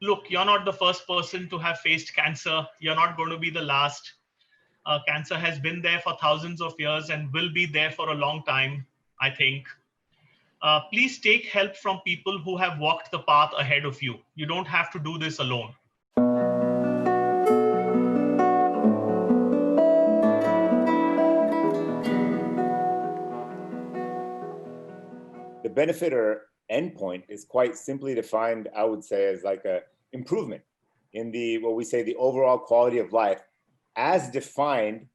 look, you're not the first person to have faced cancer. You're not going to be the last. Cancer has been there for thousands of years and will be there for a long time, I think. Please take help from people who have walked the path ahead of you. You don't have to do this alone. The benefit or endpoint is quite simply defined, I would say, as like a improvement in what we say the overall quality of life as defined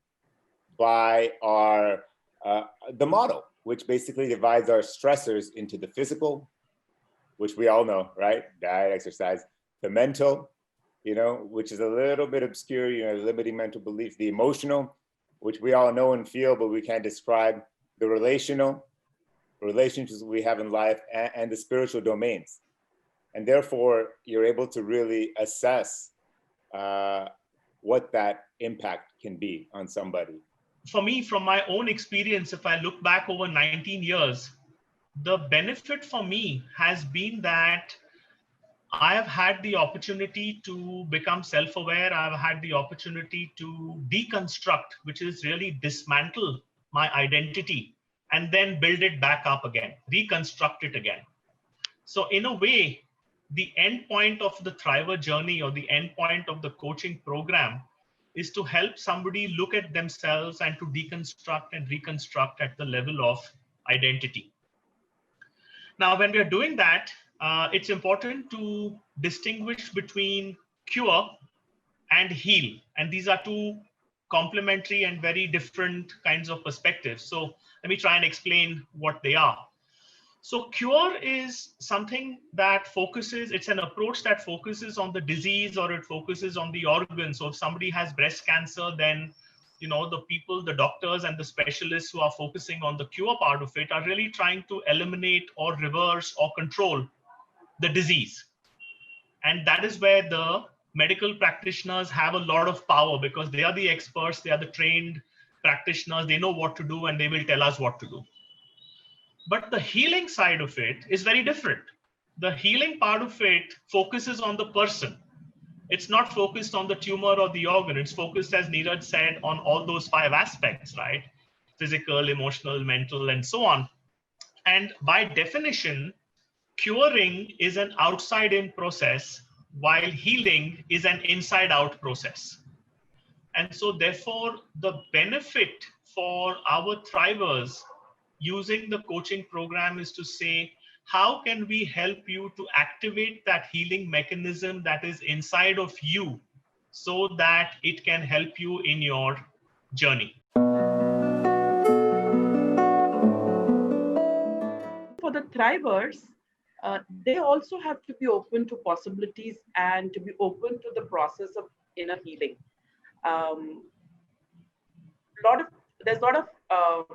by our the model, which basically divides our stressors into the physical, which we all know, right? Diet, exercise, the mental, which is a little bit obscure, limiting mental beliefs, the emotional, which we all know and feel, but we can't describe, the relationships we have in life, and the spiritual domains. And therefore, you're able to really assess what that impact can be on somebody. For me, from my own experience, if I look back over 19 years, the benefit for me has been that I have had the opportunity to become self-aware. I've had the opportunity to deconstruct, which is really dismantle my identity and then build it back up again, reconstruct it again. So in a way, the end point of the Thriver journey or the end point of the coaching program is to help somebody look at themselves and to deconstruct and reconstruct at the level of identity. Now, when we are doing that, it's important to distinguish between cure and heal. And these are two complementary and very different kinds of perspectives. So let me try and explain what they are. So cure is something that focuses, it's an approach that focuses on the disease or it focuses on the organ. So if somebody has breast cancer, then the people, the doctors and the specialists who are focusing on the cure part of it are really trying to eliminate or reverse or control the disease. And that is where the medical practitioners have a lot of power because they are the experts, they are the trained practitioners, they know what to do and they will tell us what to do. But the healing side of it is very different. The healing part of it focuses on the person. It's not focused on the tumor or the organ. It's focused, as Niraj said, on all those 5 aspects, right? Physical, emotional, mental, and so on. And by definition, curing is an outside-in process, while healing is an inside-out process. And so therefore, the benefit for our thrivers using the coaching program is to say, how can we help you to activate that healing mechanism that is inside of you so that it can help you in your journey? For the thrivers, they also have to be open to possibilities and to be open to the process of inner healing. There's a lot of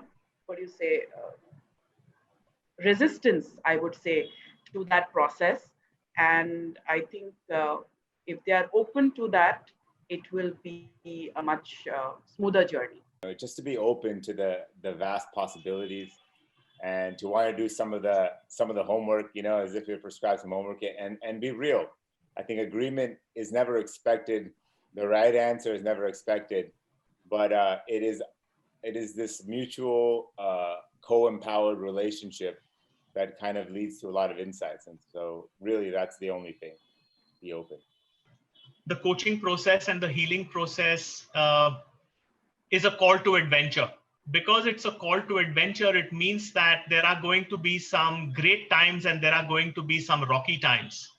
resistance, I would say, to that process. And I think if they are open to that, it will be a much smoother journey. Just to be open to the vast possibilities and to want to do some of the homework, as if you're prescribed some homework and be real. I think agreement is never expected. The right answer is never expected, but it is this mutual co-empowered relationship that kind of leads to a lot of insights. And so really that's the only thing, be open. The coaching process and the healing process is a call to adventure. Because it's a call to adventure, it means that there are going to be some great times and there are going to be some rocky times.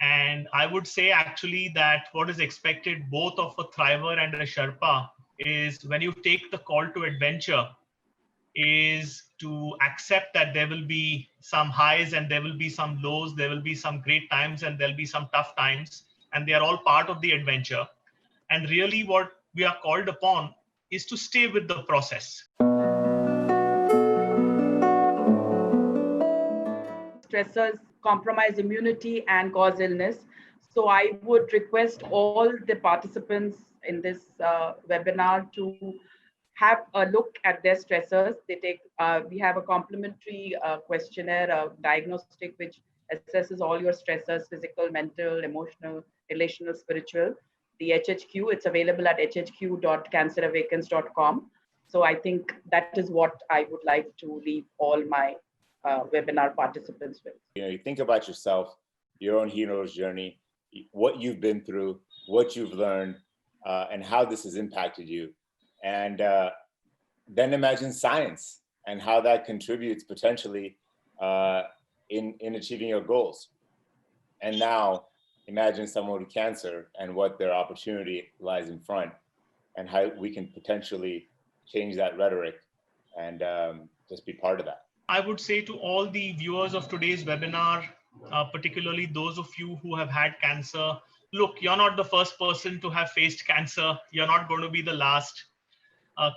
And I would say actually that what is expected both of a thriver and a Sherpa is when you take the call to adventure is to accept that there will be some highs and there will be some lows, there will be some great times and there'll be some tough times, and they are all part of the adventure. And really what we are called upon is to stay with the process. Stressors compromise immunity and cause illness. So I would request all the participants in this webinar to have a look at their stressors. We have a complimentary questionnaire, a diagnostic, which assesses all your stressors, physical, mental, emotional, relational, spiritual. The HHQ, it's available at hhq.cancerawakens.com. So I think that is what I would like to leave all my webinar participants with. You think about yourself, your own hero's journey, what you've been through, what you've learned, and how this has impacted you. And then imagine science and how that contributes potentially in achieving your goals. And now imagine someone with cancer and what their opportunity lies in front, and how we can potentially change that rhetoric and just be part of that. I would say to all the viewers of today's webinar, particularly those of you who have had cancer, look, you're not the first person to have faced cancer. You're not going to be the last.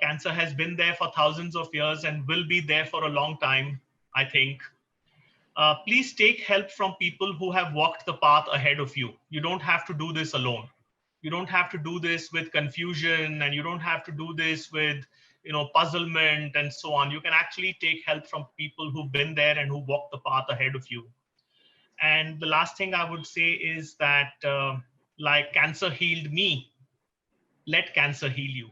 Cancer has been there for thousands of years and will be there for a long time, I think. Please take help from people who have walked the path ahead of you. You don't have to do this alone. You don't have to do this with confusion, and you don't have to do this with puzzlement and so on. You can actually take help from people who've been there and who walked the path ahead of you. And the last thing I would say is that like cancer healed me, let cancer heal you.